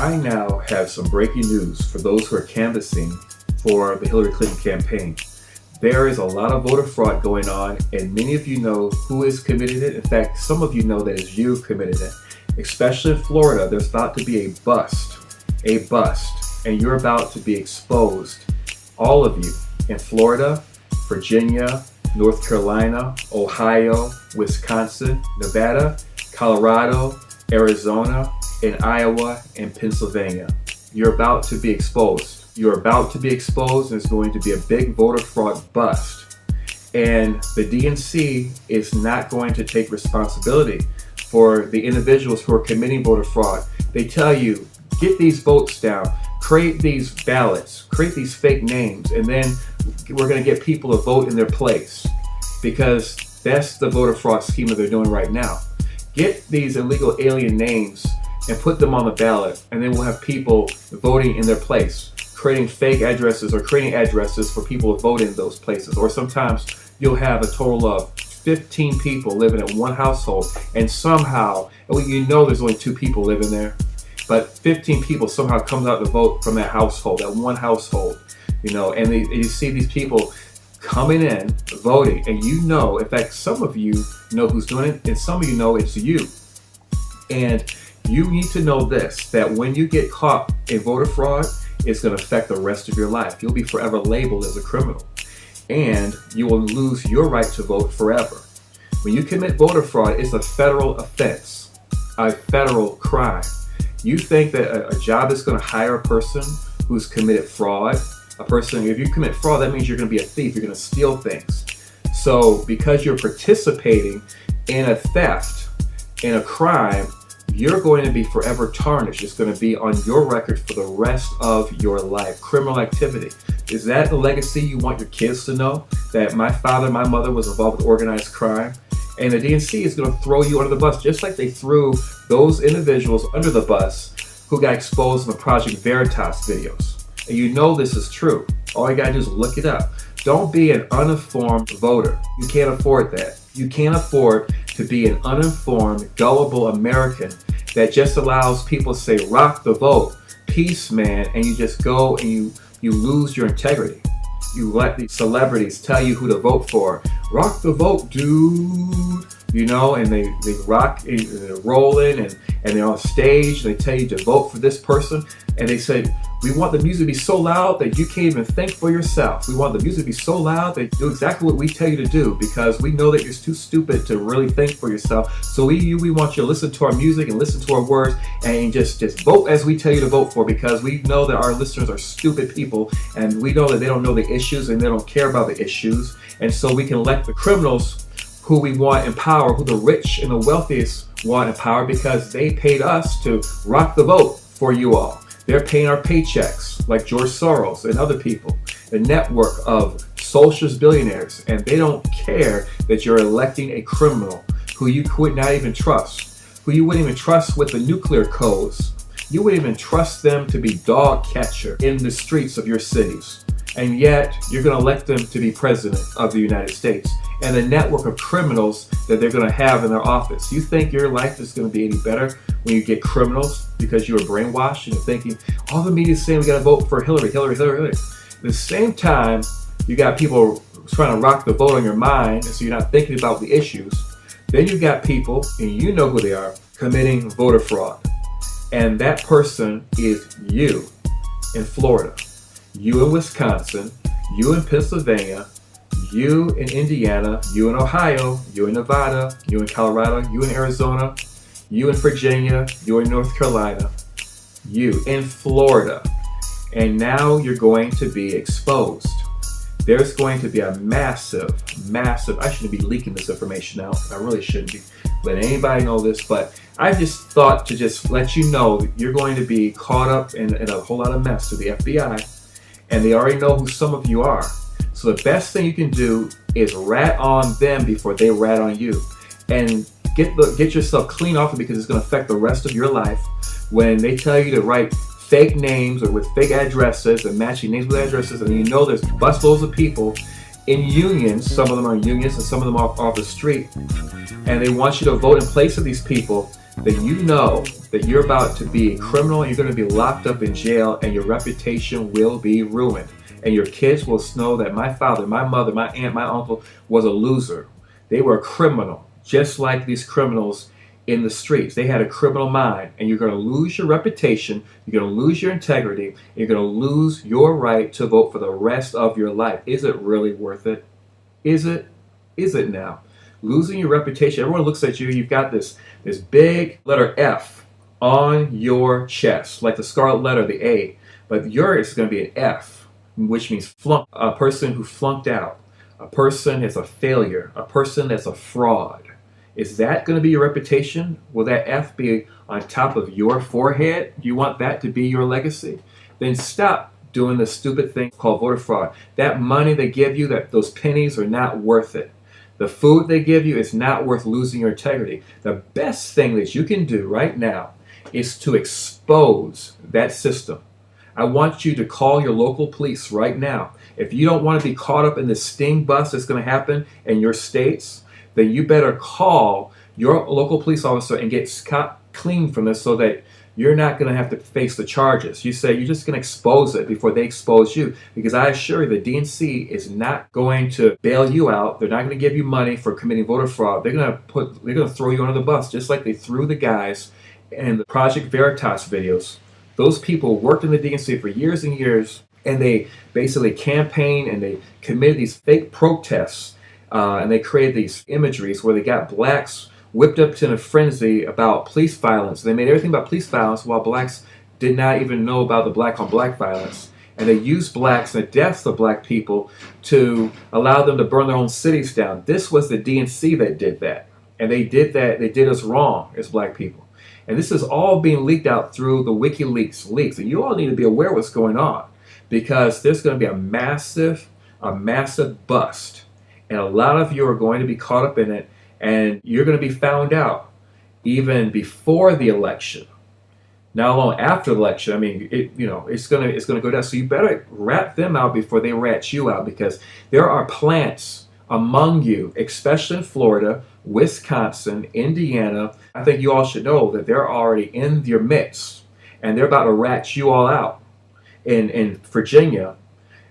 I now have some breaking news for those who are canvassing for the Hillary Clinton campaign. There is a lot of voter fraud going on, and many of you know who has committed it. In fact, some of you know that it's you committed it. Especially in Florida, there's about to be a bust, and you're about to be exposed. All of you in Florida, Virginia, North Carolina, Ohio, Wisconsin, Nevada, Colorado, Arizona, and Iowa, and Pennsylvania. You're about to be exposed. You're about to be exposed, and it's going to be a big voter fraud bust. And the DNC is not going to take responsibility for the individuals who are committing voter fraud. They tell you, get these votes down, create these ballots, create these fake names, and then we're going to get people to vote in their place, because that's the voter fraud scheme that they're doing right now. Get these illegal alien names and put them on the ballot, and then we'll have people voting in their place, creating fake addresses or creating addresses for people to vote in those places. Or sometimes you'll have a total of 15 people living in one household, and somehow, you know there's only 2 people living there, but 15 people somehow comes out to vote from that household, that one household, you know, and you see these people coming in, voting, and you know, in fact, some of you know who's doing it, and some of you know it's you. And you need to know this, that when you get caught in voter fraud, it's going to affect the rest of your life. You'll be forever labeled as a criminal, and you will lose your right to vote forever. When you commit voter fraud, it's a federal offense, a federal crime. You think that a job is going to hire a person who's committed fraud? A person, if you commit fraud, that means you're going to be a thief. You're going to steal things. So because you're participating in a theft, in a crime, you're going to be forever tarnished. It's going to be on your record for the rest of your life. Criminal activity. Is that the legacy you want your kids to know? That my father, my mother was involved with organized crime? And the DNC is going to throw you under the bus, just like they threw those individuals under the bus who got exposed in the Project Veritas videos. And you know this is true. All you got to do is look it up. Don't be an uninformed voter. You can't afford that. You can't afford to be an uninformed, gullible American that just allows people to say, rock the vote, peace, man, and you just go and you lose your integrity. You let these celebrities tell you who to vote for. Rock the vote, dude. You know, and they rock, and they're rolling, and they're on stage, and they tell you to vote for this person, and they say, we want the music to be so loud that you can't even think for yourself. We want the music to be so loud that you do exactly what we tell you to do, because we know that you're too stupid to really think for yourself. So we want you to listen to our music and listen to our words and just vote as we tell you to vote for, because we know that our listeners are stupid people, and we know that they don't know the issues and they don't care about the issues. And so we can elect the criminals who we want in power, who the rich and the wealthiest want in power, because they paid us to rock the vote for you all. They're paying our paychecks, like George Soros and other people, a network of socialist billionaires, and they don't care that you're electing a criminal who you would not even trust, who you wouldn't even trust with the nuclear codes. You wouldn't even trust them to be dog catcher in the streets of your cities. And yet, you're going to elect them to be president of the United States, and the network of criminals that they're going to have in their office. You think your life is going to be any better when you get criminals because you were brainwashed and you're thinking, all the media is saying we got to vote for Hillary. At the same time, you got people trying to rock the vote on your mind, and so you're not thinking about the issues. Then you've got people, and you know who they are, committing voter fraud. And that person is you in Florida, you in Wisconsin, you in Pennsylvania, you in Indiana, you in Ohio, you in Nevada, you in Colorado, you in Arizona, you in Virginia, you in North Carolina, you in Florida. And now you're going to be exposed. There's going to be a massive, I shouldn't be leaking this information out. I really shouldn't be letting anybody know this, but I just thought to just let you know that you're going to be caught up in a whole lot of mess with the FBI, and they already know who some of you are. So the best thing you can do is rat on them before they rat on you, and get yourself clean off it, because it's going to affect the rest of your life when they tell you to write fake names or with fake addresses and matching names with addresses, and you know there's busloads of people in unions. Some of them are unions and some of them are off the street, and they want you to vote in place of these people then you know that you're about to be a criminal and you're going to be locked up in jail and your reputation will be ruined. And your kids will know that my father, my mother, my aunt, my uncle was a loser. They were a criminal, just like these criminals in the streets. They had a criminal mind, and you're going to lose your reputation, you're going to lose your integrity, and you're going to lose your right to vote for the rest of your life. Is it really worth it? Is it? Is it now? Losing your reputation, everyone looks at you, you've got this big letter F on your chest, like the scarlet letter, the A, but yours is going to be an F, which means flunk, a person who flunked out, a person that's a failure, a person that's a fraud. Is that going to be your reputation? Will that F be on top of your forehead? Do you want that to be your legacy? Then stop doing the stupid thing called voter fraud. That money they give you, those pennies are not worth it. The food they give you is not worth losing your integrity. The best thing that you can do right now is to expose that system. I want you to call your local police right now. If you don't want to be caught up in this sting bust that's going to happen in your states, then you better call your local police officer and get clean from this so that you're not going to have to face the charges. You say you're just going to expose it before they expose you, because I assure you the DNC is not going to bail you out. They're not going to give you money for committing voter fraud. They're going to throw you under the bus, just like they threw the guys in the Project Veritas videos. Those people worked in the DNC for years and years, and they basically campaigned and they committed these fake protests, and they created these imageries where they got blacks whipped up to a frenzy about police violence. They made everything about police violence while blacks did not even know about the black on black violence. And they used blacks and the deaths of black people to allow them to burn their own cities down. This was the DNC that did that. And they did that, they did us wrong as black people. And this is all being leaked out through the WikiLeaks leaks. And you all need to be aware of what's going on, because there's going to be a massive bust. And a lot of you are going to be caught up in it, and you're going to be found out even before the election. Not long after the election, I mean, it's going to go down. So you better rat them out before they rat you out, because there are plants among you, especially in Florida, Wisconsin, Indiana. I think you all should know that they're already in your midst, and they're about to rat you all out in Virginia.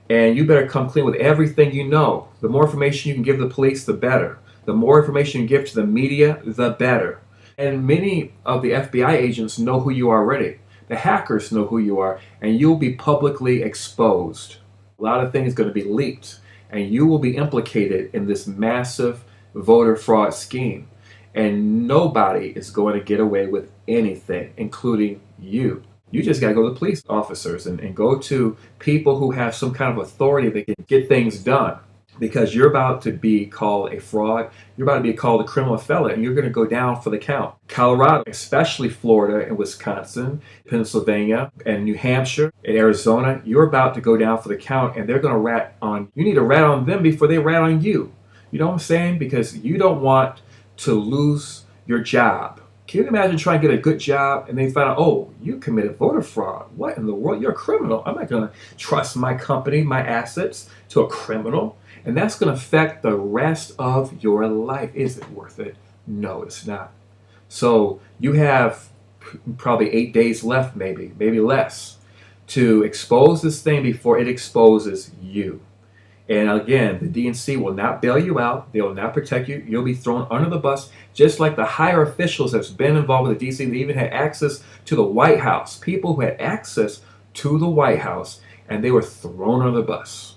And you better come clean with everything you know. The more information you can give the police, the better. The more information you give to the media, the better. And many of the FBI agents know who you are already. The hackers know who you are, and you'll be publicly exposed. A lot of things are going to be leaked, and you will be implicated in this massive voter fraud scheme. And nobody is going to get away with anything, including you. You just got to go to the police officers and go to people who have some kind of authority that can get things done. Because you're about to be called a fraud, you're about to be called a criminal felon, and you're going to go down for the count. Colorado, especially Florida and Wisconsin, Pennsylvania, and New Hampshire, and Arizona, you're about to go down for the count, and they're going to rat on you. Need to rat on them before they rat on you. You know what I'm saying? Because you don't want to lose your job. Can you imagine trying to get a good job and they find out, oh, you committed voter fraud? What in the world? You're a criminal. I'm not going to trust my company, my assets to a criminal. And that's going to affect the rest of your life. Is it worth it? No, it's not. So you have probably 8 days left, maybe less, to expose this thing before it exposes you. And again, the DNC will not bail you out. They will not protect you. You'll be thrown under the bus, just like the higher officials that's been involved with the DNC. They even had access to the White House. People who had access to the White House, and they were thrown under the bus.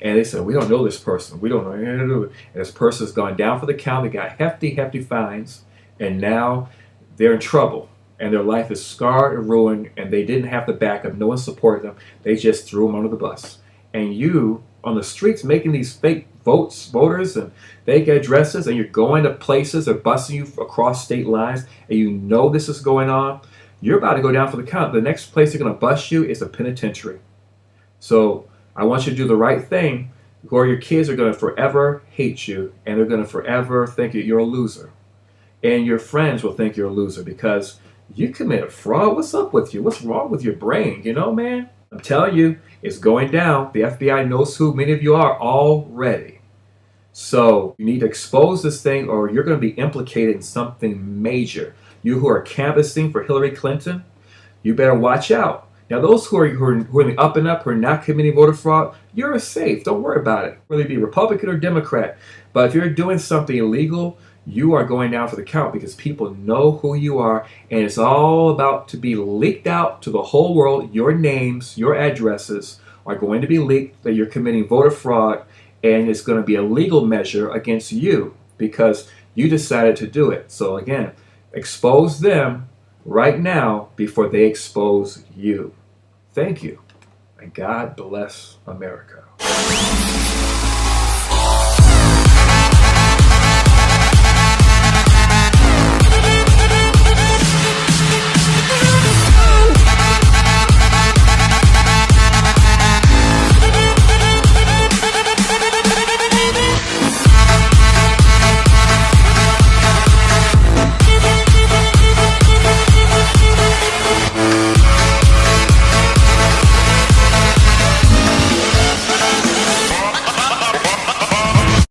And they said, we don't know this person. We don't know anything to do. And this person's gone down for the count. They got hefty fines. And now they're in trouble. And their life is scarred and ruined. And they didn't have the backup. No one supported them. They just threw them under the bus. And you, on the streets, making these fake voters and fake addresses, and you're going to places, they're busing you across state lines, and you know this is going on, you're about to go down for the count. The next place they're going to bust you is a penitentiary. So I want you to do the right thing, or your kids are going to forever hate you, and they're going to forever think that you're a loser. And your friends will think you're a loser because you committed fraud. What's up with you? What's wrong with your brain? You know, man? I'm telling you, it's going down. The FBI knows who many of you are already. So you need to expose this thing, or you're going to be implicated in something major. You who are canvassing for Hillary Clinton, you better watch out. Now, those who are in the up and up, who are not committing voter fraud, you're safe. Don't worry about it, whether you be Republican or Democrat. But if you're doing something illegal, you are going down for the count because people know who you are, and it's all about to be leaked out to the whole world. Your names, your addresses are going to be leaked that you're committing voter fraud, and it's going to be a legal measure against you because you decided to do it. So again, expose them right now before they expose you. Thank you, and God bless America.